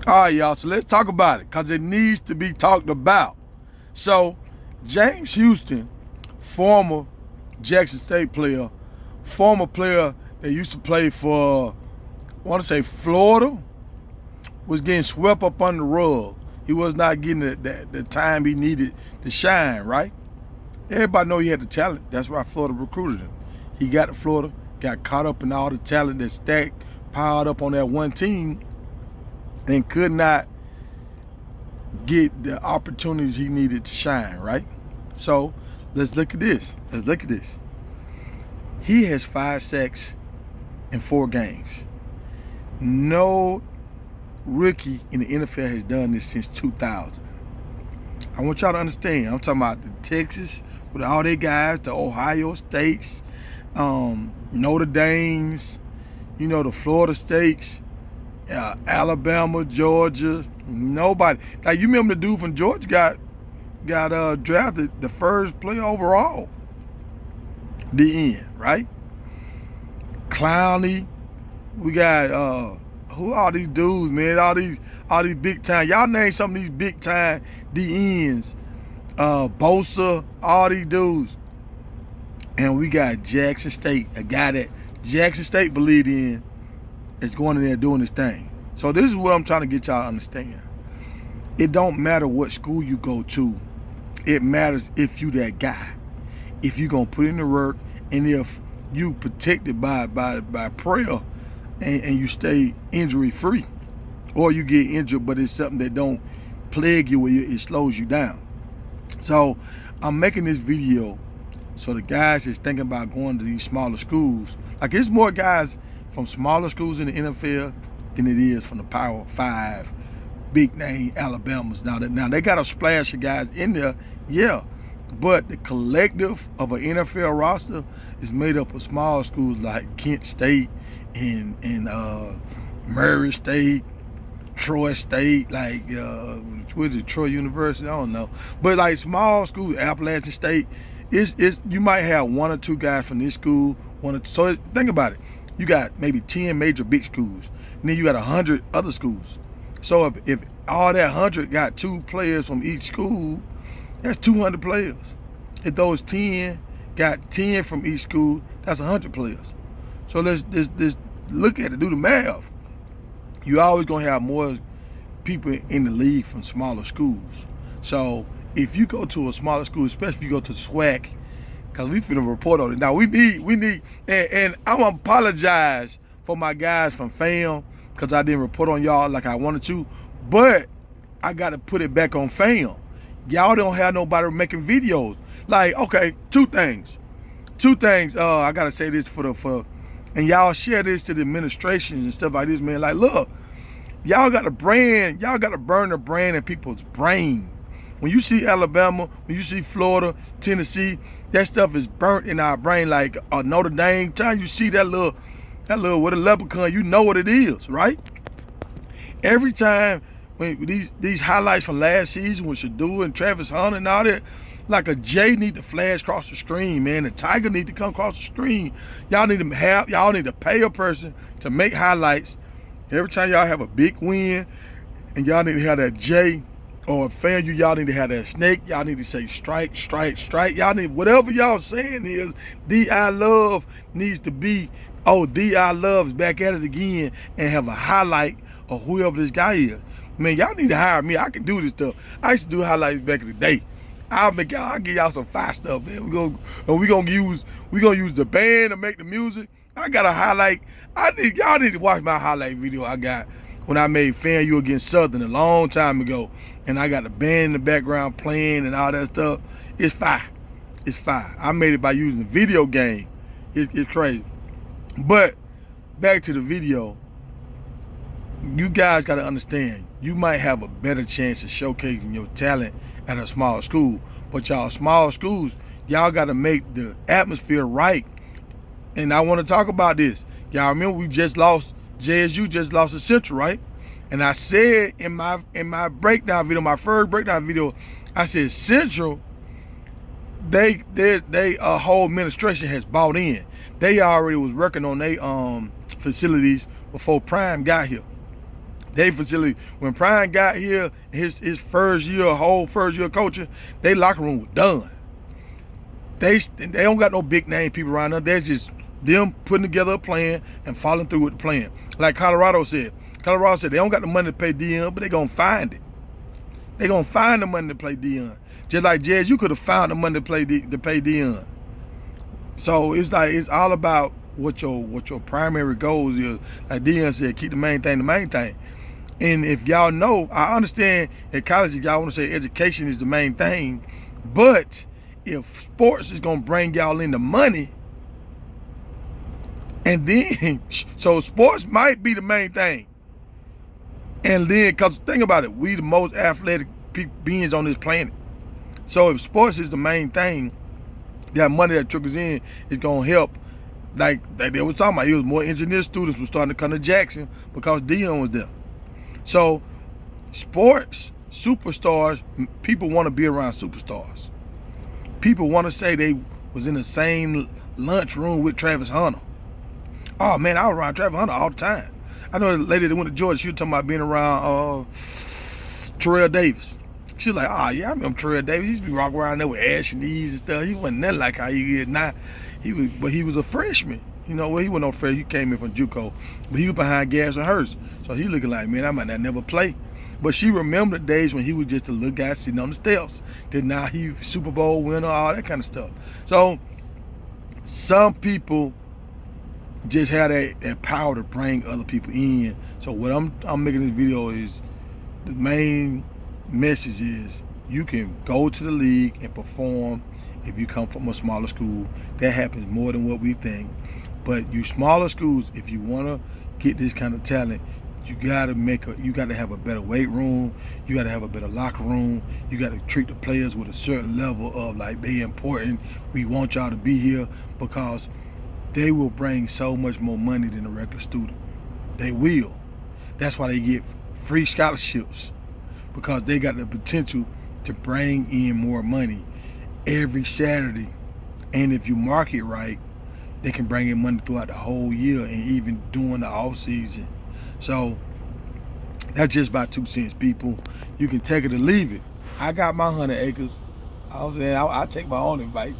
All right, y'all. So let's talk about it because it needs to be talked about. So, James Houston, former Jackson State player, former player that used to play for, I want to say Florida, was getting swept up on the rug. He was not getting the time he needed to shine, right? Everybody know he had the talent. That's why Florida recruited him. He got to Florida, got caught up in all the talent that stacked, piled up on that one team, and could not get the opportunities he needed to shine, right? So let's look at this. He has 5 sacks in 4 games. No rookie in the NFL has done this since 2000. I want y'all to understand. I'm talking about the Texas with all their guys, the Ohio States, Notre Dames, the Florida States, Alabama, Georgia. Nobody. Like, you remember the dude from Georgia got drafted the first player overall. The end, right? Clowney. We got who are these dudes, man? All these big time. Y'all name some of these big time D ends. Bosa, all these dudes. And we got Jackson State, a guy that Jackson State believed in, is going in there doing his thing. So this is what I'm trying to get y'all to understand. It don't matter what school you go to. It matters if you that guy. If you gonna put in the work, and if you protected by prayer, and you stay injury free, or you get injured, but it's something that don't plague you, where it slows you down. So I'm making this video so the guys that's thinking about going to these smaller schools, like, it's more guys from smaller schools in the NFL than it is from the Power 5 big name Alabamas. Now they got a splash of guys in there, yeah, but the collective of an NFL roster is made up of small schools like Kent State and Murray State, Troy State, like what is it, Troy University? I don't know, but like small schools, Appalachian State. It's you might have 1 or 2 guys from this school, 1 or 2. So think about it. You got maybe 10 major big schools, and then you got 100 other schools. So if all that 100 got 2 players from each school, that's 200 players. If those 10 got 10 from each school, that's 100 players. So let's look at it, do the math. You always gonna have more people in the league from smaller schools. So if you go to a smaller school, especially if you go to SWAC, because we finna report on it. Now we need, and I'm gonna apologize for my guys from FAM, because I didn't report on y'all like I wanted to, but I gotta put it back on FAM. Y'all don't have nobody making videos. Like, okay, two things. I gotta say this and y'all share this to the administrations and stuff like this, man. Like, look, y'all got to burn the brand in people's brain. When you see Alabama, when you see Florida, Tennessee, that stuff is burnt in our brain. Like Notre Dame, time you see that little with a leprechaun, you know what it is, right? Every time when these highlights from last season with Shadua and Travis Hunter and all that, like a J need to flash across the screen, man. The Tiger need to come across the screen. Y'all need to pay a person to make highlights. Every time y'all have a big win, and y'all need to have that J, or a fan y'all need to have that snake. Y'all need to say strike, strike, strike. Y'all need, whatever y'all saying is, D.I. Love needs to be, oh, D.I. Love's back at it again, and have a highlight of whoever this guy is. Man, y'all need to hire me. I can do this stuff. I used to do highlights back in the day. I'll give y'all some fire stuff, man. We gonna use the band to make the music. I got a highlight. Y'all need to watch my highlight video I got when I made Fan You Against Southern a long time ago, and I got the band in the background playing and all that stuff. It's fire. It's fire. I made it by using the video game. It's crazy. But back to the video. You guys got to understand, you might have a better chance of showcasing your talent at a small school, but y'all small schools, y'all got to make the atmosphere right. And I want to talk about this. Y'all remember we just lost, JSU just lost to Central, right? And I said in my breakdown video, my first breakdown video, I said Central, they whole administration has bought in. They already was working on their facilities before Prime got here. They facility. When Prime got here, his first year, whole first year coaching, they locker room was done. They don't got no big name people around them. That's just them putting together a plan and following through with the plan. Like Colorado said. Colorado said they don't got the money to pay Dion, but they gonna find it. They gonna find the money to play Dion. Just like Jazz, you could have found the money to pay Dion. So it's like it's all about what your primary goals is. Like Dion said, keep the main thing the main thing. And if y'all know, I understand at college y'all want to say education is the main thing, but if sports is gonna bring y'all in the money, and then so sports might be the main thing, and then because think about it, we the most athletic beings on this planet. So if sports is the main thing, that money that trickles in is gonna help. Like they was talking about, it was more engineer students were starting to come to Jackson because Dion was there. So sports superstars, people want to be around superstars. People want to say they was in the same lunchroom with Travis Hunter. Oh man, I was around Travis Hunter all the time. I know a lady that went to Georgia, she was talking about being around Terrell Davis. She was like, oh yeah, I remember Terrell Davis. He used to be walking around there with ashy knees and stuff. He wasn't nothing like how he is now. But he was a freshman. You know, well, he wasn't no freshman. He came in from JUCO. But he was behind Gas and Hurst. So he looking like, man, I might not never play. But she remembered the days when he was just a little guy sitting on the steps. Then now he Super Bowl winner, all that kind of stuff. So some people just have that power to bring other people in. So what I'm making this video is, the main message is you can go to the league and perform if you come from a smaller school. That happens more than what we think. But you smaller schools, if you want to get this kind of talent, you gotta have a better weight room. You gotta have a better locker room. You gotta treat the players with a certain level of like they important. We want y'all to be here because they will bring so much more money than a regular student. They will. That's why they get free scholarships, because they got the potential to bring in more money every Saturday. And if you market right, they can bring in money throughout the whole year and even during the off season. So that's just about 2 cents, people. You can take it or leave it. I got my 100 acres. I was saying I take my own advice.